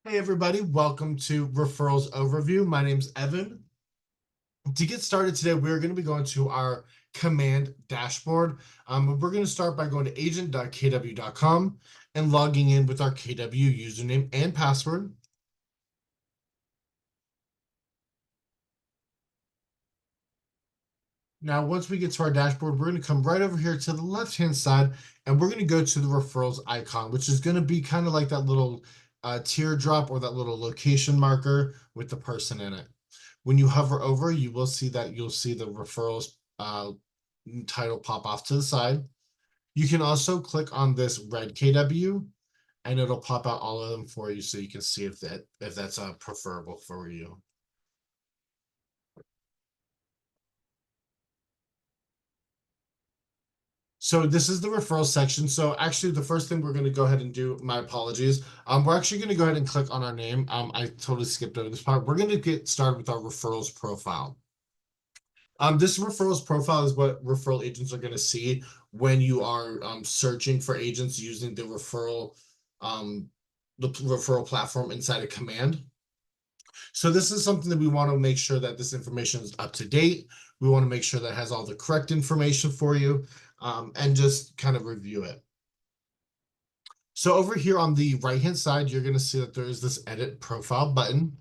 Hey everybody, welcome to Referrals Overview. My name's Evan. To get started today, we're going to be going to our command dashboard. We're going to start by going to agent.kw.com and logging in with our KW username and password. Now, once we get to our dashboard, we're going to come right over here to the left-hand side, and we're going to go to the referrals icon, which is going to be kind of like that little teardrop or that little location marker with the person in it. When you hover over, you will see that you'll see the referrals title pop off to the side. You can also click on this red KW, and it'll pop out all of them for you, so you can see if that's preferable for you. So this is the referral section. So actually, the first thing we're going to go ahead and do, my apologies. We're actually going to go ahead and click on our name. I totally skipped over this part. We're going to get started with our referrals profile. This referrals profile is what referral agents are going to see when you are searching for agents using the referral platform inside a command. So this is something that we want to make sure that this information is up to date. We want to make sure that it has all the correct information for you, and just kind of review it. So over here on the right-hand side, you're going to see that there is this edit profile button.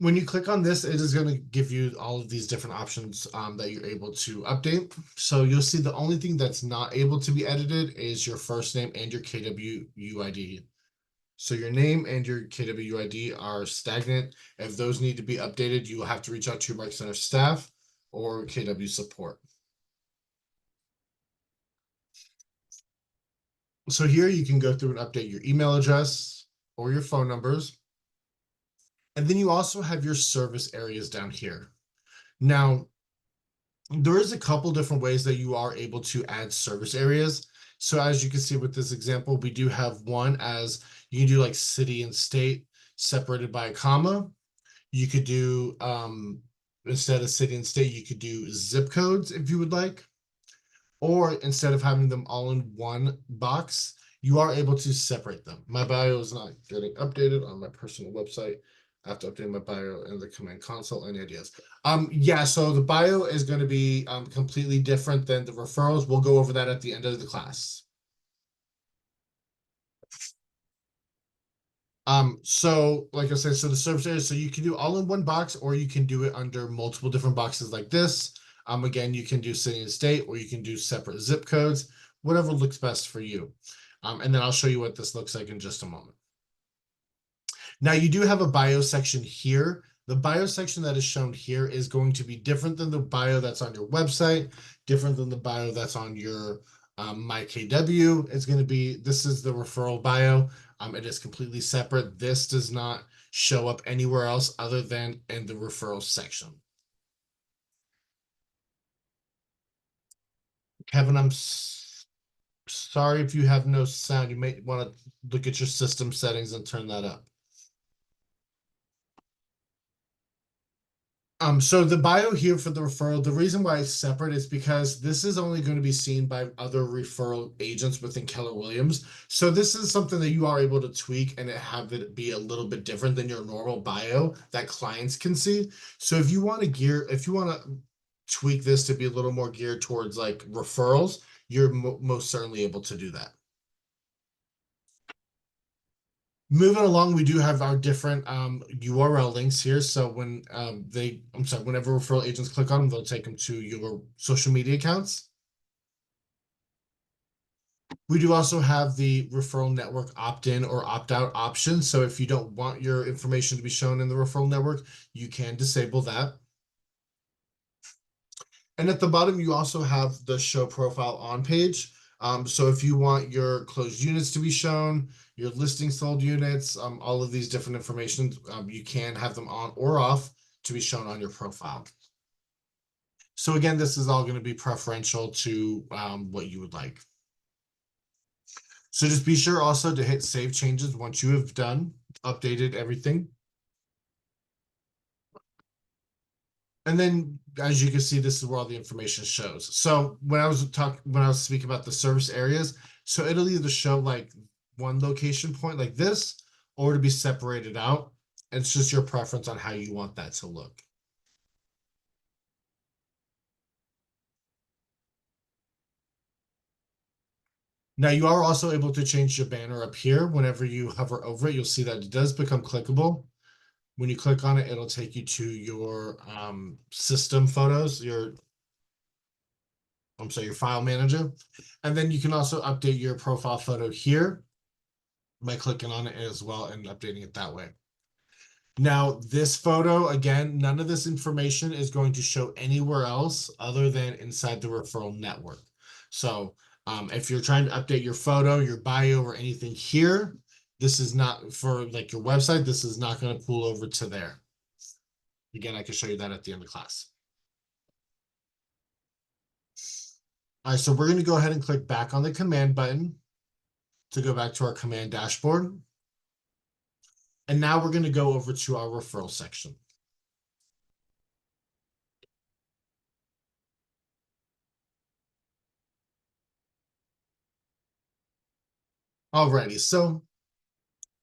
When you click on this, it is going to give you all of these different options that you're able to update. So you'll see the only thing that's not able to be edited is your first name and your KW UID. So your name and your KW UID are stagnant. If those need to be updated, you will have to reach out to your Market Center staff or KW support. So here you can go through and update your email address or your phone numbers. And then you also have your service areas down here. Now, there is a couple different ways that you are able to add service areas. So as you can see with this example, we do have one as you can do like city and state separated by a comma. You could do, instead of city and state, you could do zip codes if you would like. Or instead of having them all in one box, you are able to separate them. My bio is not getting updated on my personal website. I have to update my bio in the command console. Any ideas? Yeah, so the bio is going to be completely different than the referrals. We'll go over that at the end of the class. So like I said, so the service area, so you can do all in one box, or you can do it under multiple different boxes like this. Again, you can do city and state, or you can do separate zip codes, whatever looks best for you. And then I'll show you what this looks like in just a moment. Now you do have a bio section here. The bio section that is shown here is going to be different than the bio that's on your website, different than the bio that's on your MyKW. It's going to be, this is the referral bio. It is completely separate. This does not show up anywhere else other than in the referral section. Kevin, I'm sorry if you have no sound. You may want to look at your system settings and turn that up. So the bio here for the referral, the reason why it's separate is because this is only going to be seen by other referral agents within Keller Williams. So this is something that you are able to tweak and have it be a little bit different than your normal bio that clients can see. So if you want to tweak this to be a little more geared towards like referrals, you're most certainly able to do that. Moving along, we do have our different URL links here. So when whenever referral agents click on them, they'll take them to your social media accounts. We do also have the referral network opt-in or opt-out option. So if you don't want your information to be shown in the referral network, you can disable that. And at the bottom, you also have the show profile on page. So if you want your closed units to be shown, your listing sold units, all of these different information, you can have them on or off to be shown on your profile. So again, this is all going to be preferential to what you would like. So just be sure also to hit save changes once you have updated everything. And then, as you can see, this is where all the information shows. So when I was speaking about the service areas, so it'll either show like one location point like this, or to be separated out. It's just your preference on how you want that to look. Now you are also able to change your banner up here. Whenever you hover over it, you'll see that it does become clickable. When you click on it, it'll take you to your system photos, your file manager. And then you can also update your profile photo here by clicking on it as well and updating it that way. Now, this photo, again, none of this information is going to show anywhere else other than inside the referral network. So if you're trying to update your photo, your bio, or anything here, this is not for like your website. This is not going to pull over to there. Again, I can show you that at the end of class. All right, so we're going to go ahead and click back on the command button to go back to our command dashboard. And now we're going to go over to our referral section. Alrighty, so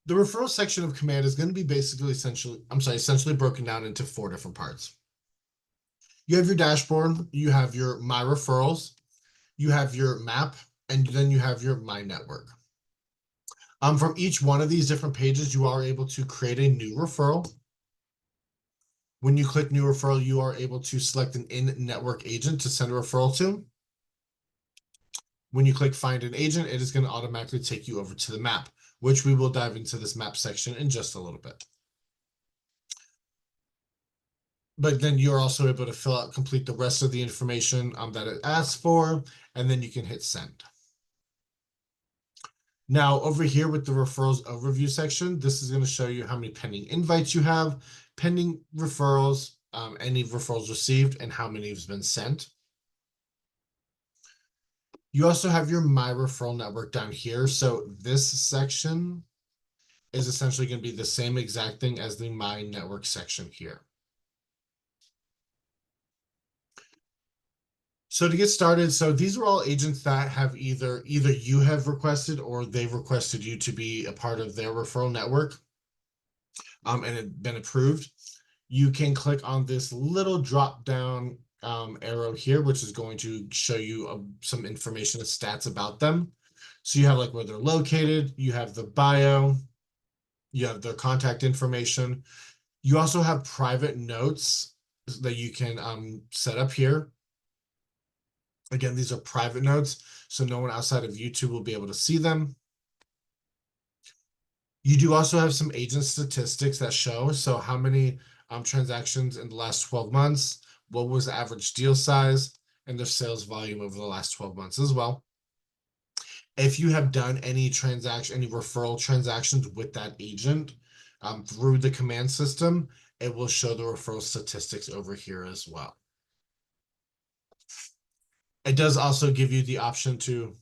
the referral section of command is going to be essentially broken down into 4 different parts. You have your dashboard, you have your My Referrals, you have your map, and then you have your My Network. From each one of these different pages, you are able to create a new referral. When you click New Referral, you are able to select an in-network agent to send a referral to. When you click Find an Agent, it is going to automatically take you over to the map, which we will dive into this map section in just a little bit. But then you're also able to complete the rest of the information that it asks for, and then you can hit Send. Now, over here with the Referrals Overview section, this is going to show you how many pending invites you have, pending referrals, any referrals received, and how many have been sent. You also have your My Referral Network down here. So this section is essentially going to be the same exact thing as the My Network section here. So to get started, so these are all agents that have either you have requested or they've requested you to be a part of their referral network and it been approved. You can click on this little drop down arrow here, which is going to show you some information and stats about them. So you have like where they're located, you have the bio, you have their contact information. You also have private notes that you can set up here. Again, these are private notes, so no one outside of YouTube will be able to see them. You do also have some agent statistics that show, so how many transactions in the last 12 months, what was the average deal size, and their sales volume over the last 12 months as well. If you have done any referral transactions with that agent through the command system, it will show the referral statistics over here as well. It does also give you the option to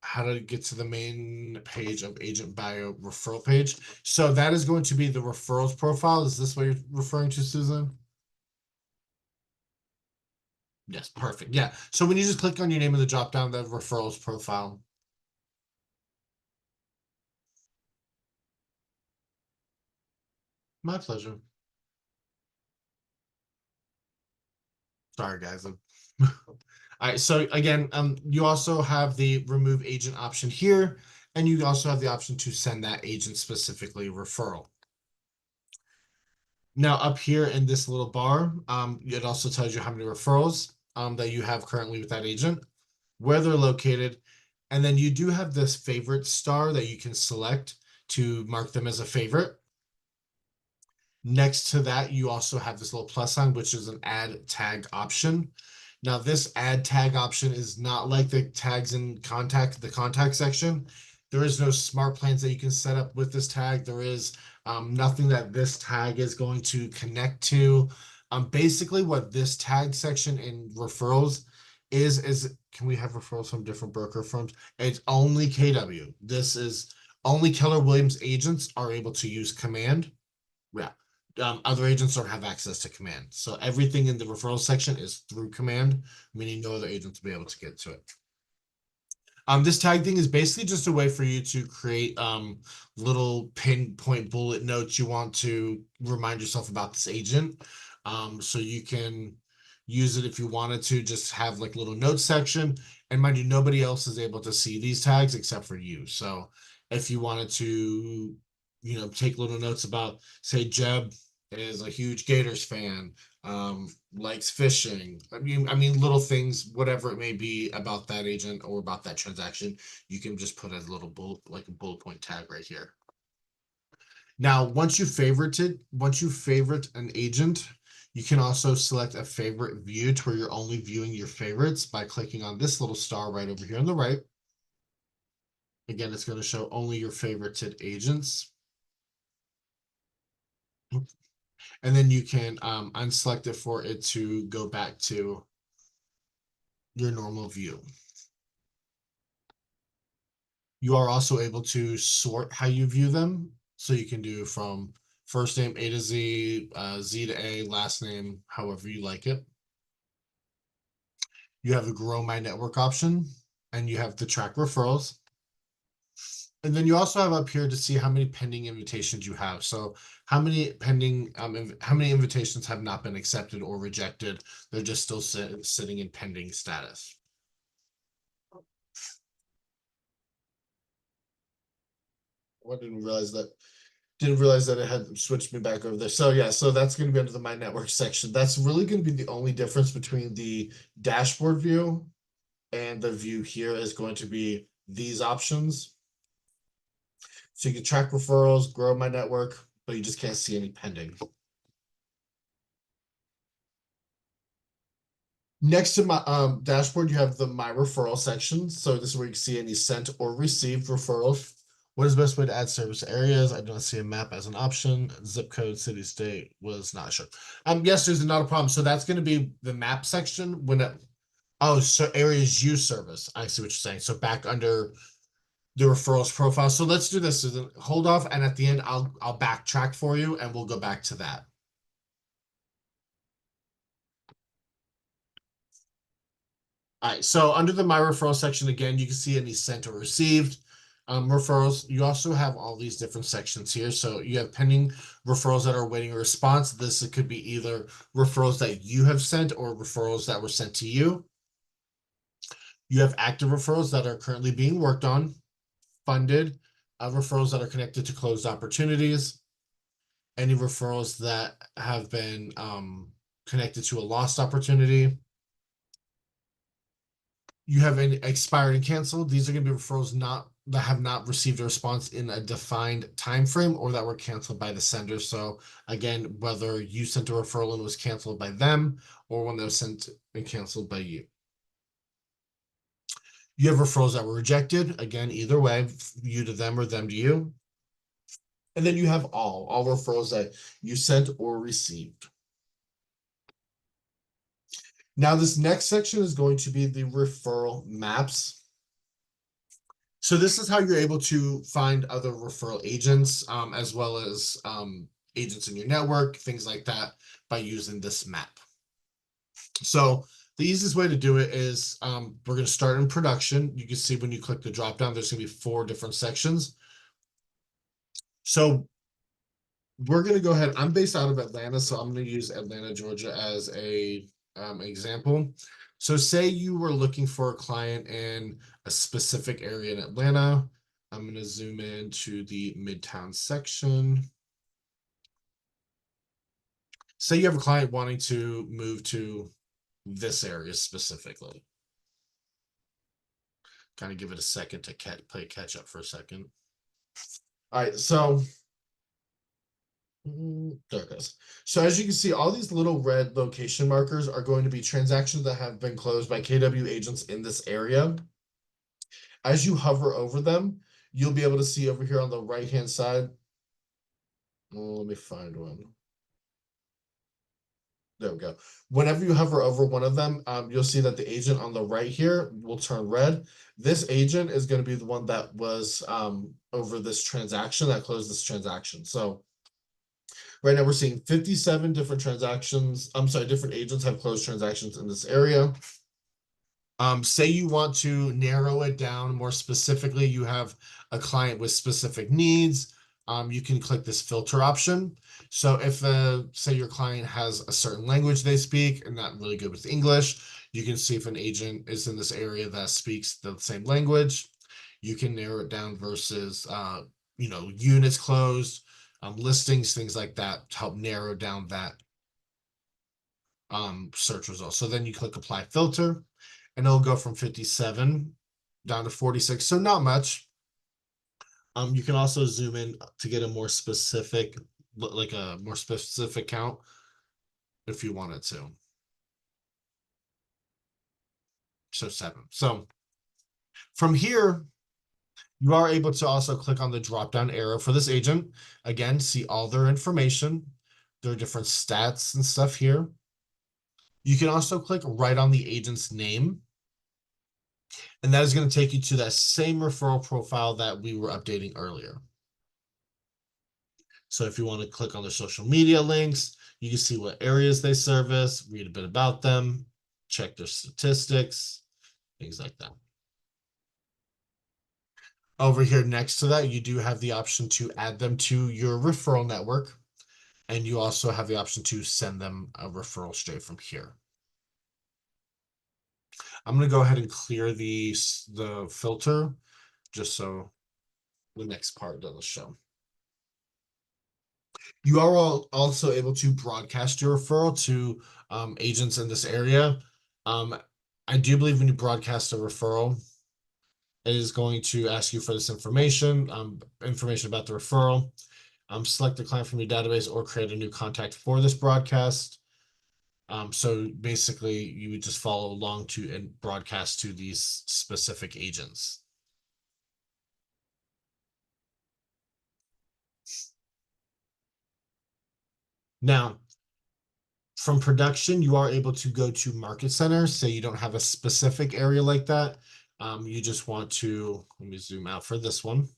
how to get to the main page of agent bio referral page. So that is going to be the referrals profile. Is this what you're referring to, Susan? Yes, perfect. Yeah. So when you just click on your name in the drop down, the referrals profile. My pleasure. Sorry, guys. All right. So again, you also have the remove agent option here, and you also have the option to send that agent specifically referral. Now up here in this little bar, it also tells you how many referrals that you have currently with that agent, where they're located, and then you do have this favorite star that you can select to mark them as a favorite. Next to that, you also have this little plus sign, which is an add tag option. Now, this add tag option is not like the tags in the contact section. There is no smart plans that you can set up with this tag. There is nothing that this tag is going to connect to. Basically, what this tag section in referrals is can we have referrals from different broker firms? It's only KW. This is only Keller Williams agents are able to use command. Yeah. Other agents don't have access to command. So everything in the referral section is through command, meaning no other agents will be able to get to it. This tag thing is basically just a way for you to create little pinpoint bullet notes you want to remind yourself about this agent. So you can use it if you wanted to just have like little notes section. And mind you, nobody else is able to see these tags except for you. So if you wanted to, take little notes about, say, Jeb is a huge Gators fan, likes fishing. I mean, little things, whatever it may be about that agent or about that transaction, you can just put a little bullet, like a bullet point tag right here. Now, once you favorite an agent, you can also select a favorite view to where you're only viewing your favorites by clicking on this little star right over here on the right. Again, it's going to show only your favorited agents. And then you can unselect it for it to go back to your normal view. You are also able to sort how you view them. So you can do from first name A to Z, Z to A, last name, however you like it. You have a grow my network option, and you have the track referrals. And then you also have up here to see how many pending invitations you have. So how many pending, how many invitations have not been accepted or rejected? They're just still sitting in pending status. I didn't realize that it had switched me back over there. So yeah, so that's going to be under the My Network section. That's really going to be the only difference between the dashboard view and the view here is going to be these options. So you can track referrals, grow My Network, but you just can't see any pending. Next to my dashboard, you have the My Referral section. So this is where you can see any sent or received referrals. What is the best way to add service areas? I do not see a map as an option. Zip code, city, state was not sure. Yes, there's not a problem. So that's going to be the map section when it, oh, so areas you service. I see what you're saying. So back under the referrals profile. So let's do this. So then hold off, and at the end, I'll backtrack for you, and we'll go back to that. All right, so under the My Referral section, again, you can see any sent or received referrals. You also have all these different sections here. So you have pending referrals that are awaiting a response. This could be either referrals that you have sent or referrals that were sent to you. You have active referrals that are currently being worked on, funded, referrals that are connected to closed opportunities, any referrals that have been connected to a lost opportunity. You have any expired and canceled. These are going to be referrals that have not received a response in a defined time frame or that were canceled by the sender. So again, whether you sent a referral and was canceled by them or one that was sent and canceled by you. You have referrals that were rejected. Again, either way, you to them or them to you. And then you have all referrals that you sent or received. Now, this next section is going to be the referral maps. So this is how you're able to find other referral agents, as well as agents in your network, things like that, by using this map. So the easiest way to do it is we're going to start in production. You can see when you click the drop down, there's going to be 4 different sections. So we're going to go ahead. I'm based out of Atlanta, so I'm going to use Atlanta, Georgia as a example. So say you were looking for a client in a specific area in Atlanta. I'm going to zoom in to the Midtown section. Say you have a client wanting to move to this area specifically. Kind of give it a second to play catch up for a second. All right, so there it goes. So as you can see, all these little red location markers are going to be transactions that have been closed by KW agents in this area. As you hover over them, you'll be able to see over here on the right-hand side. Let me find one. There we go. Whenever you hover over one of them, you'll see that the agent on the right here will turn red. This agent is going to be the one that was over this transaction, that closed this transaction. So right now we're seeing 57 different transactions. I'm sorry, different agents have closed transactions in this area. Say you want to narrow it down more specifically, you have a client with specific needs. You can click this filter option. So if say your client has a certain language they speak and not really good with English, you can see if an agent is in this area that speaks the same language. You can narrow it down versus units closed, listings, things like that to help narrow down that search result. So then you click apply filter and it'll go from 57 down to 46. So not much. You can also zoom in to get a more specific, like a more specific count if you wanted to. So 7. So from here, you are able to also click on the drop down arrow for this agent. Again, see all their information, their different stats and stuff here. You can also click right on the agent's name, and that is going to take you to that same referral profile that we were updating earlier. So if you want to click on their social media links, you can see what areas they service, read a bit about them, check their statistics, things like that. Over here next to that, you do have the option to add them to your referral network, and you also have the option to send them a referral straight from here. I'm going to go ahead and clear the filter just so the next part doesn't show. You are also able to broadcast your referral to agents in this area. I do believe when you broadcast a referral, it is going to ask you for this information about the referral. Select the client from your database or create a new contact for this broadcast. So basically, you would just follow along to and broadcast to these specific agents. Now, from production, you are able to go to market centers. Say you don't have a specific area like that. You just want to, let me zoom out for this one.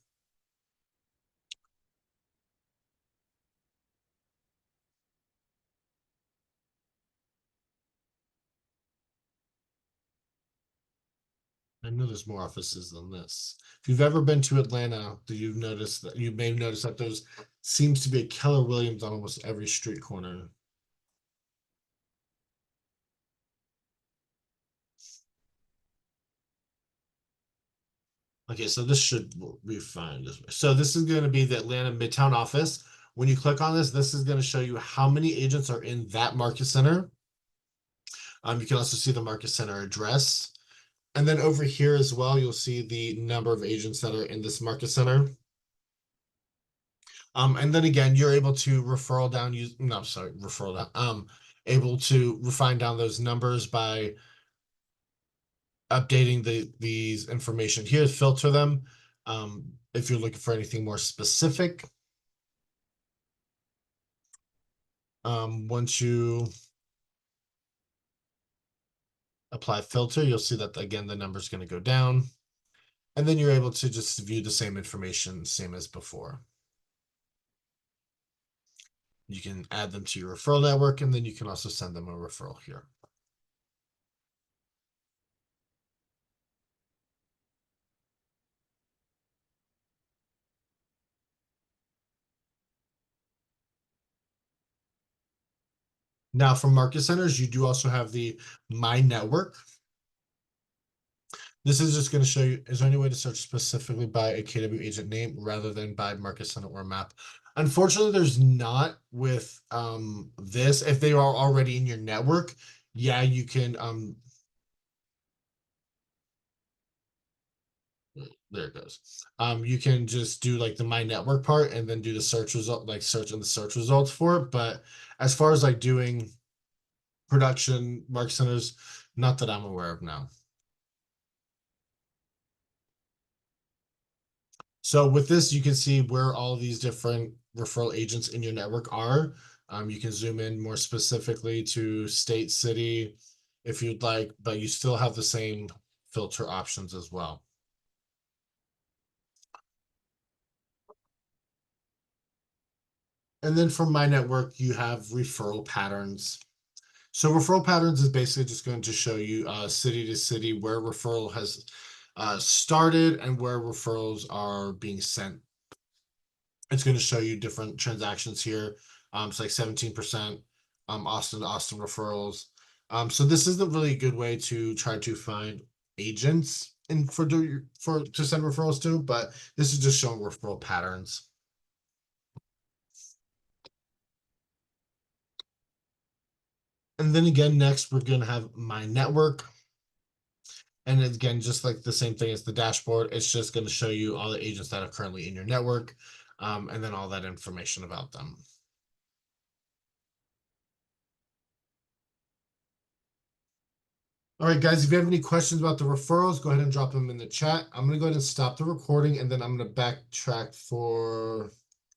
I know there's more offices than this. If you've ever been to Atlanta, you may have noticed that there's seems to be a Keller Williams on almost every street corner. Okay, so this should be fine. So this is going to be the Atlanta Midtown office. When you click on this, this is going to show you how many agents are in that market center. You can also see the market center address. And then over here as well, you'll see the number of agents that are in this market center. And then again, you're able to referral down, referral down, able to refine down those numbers by updating these information here, filter them. If you're looking for anything more specific, once you apply filter, you'll see that again, the number is going to go down. And then you're able to just view the same information, same as before. You can add them to your referral network, and then you can also send them a referral here. Now, from market centers, you do also have the My Network. This is just going to show you, is there any way to search specifically by a KW agent name rather than by market center or map? Unfortunately, there's not with this. If they are already in your network, yeah, you can there it goes. You can just do like the My Network part and then do the search result, like search in the search results for it. But as far as like doing production market centers, not that I'm aware of now. So with this, you can see where all these different referral agents in your network are. You can zoom in more specifically to state, city, if you'd like, but you still have the same filter options as well. And then from My Network, you have referral patterns. So referral patterns is basically just going to show you city to city where referral has started and where referrals are being sent. It's going to show you different transactions here. It's like 17%, Austin to Austin referrals. So this isn't really a good way to try to find agents and for to send referrals to, but this is just showing referral patterns. And then again, next we're going to have my network. And again, just like the same thing as the dashboard, it's just going to show you all the agents that are currently in your network, and then all that information about them. All right, guys, if you have any questions about the referrals, go ahead and drop them in the chat. I'm going to go ahead and stop the recording, and then I'm going to backtrack for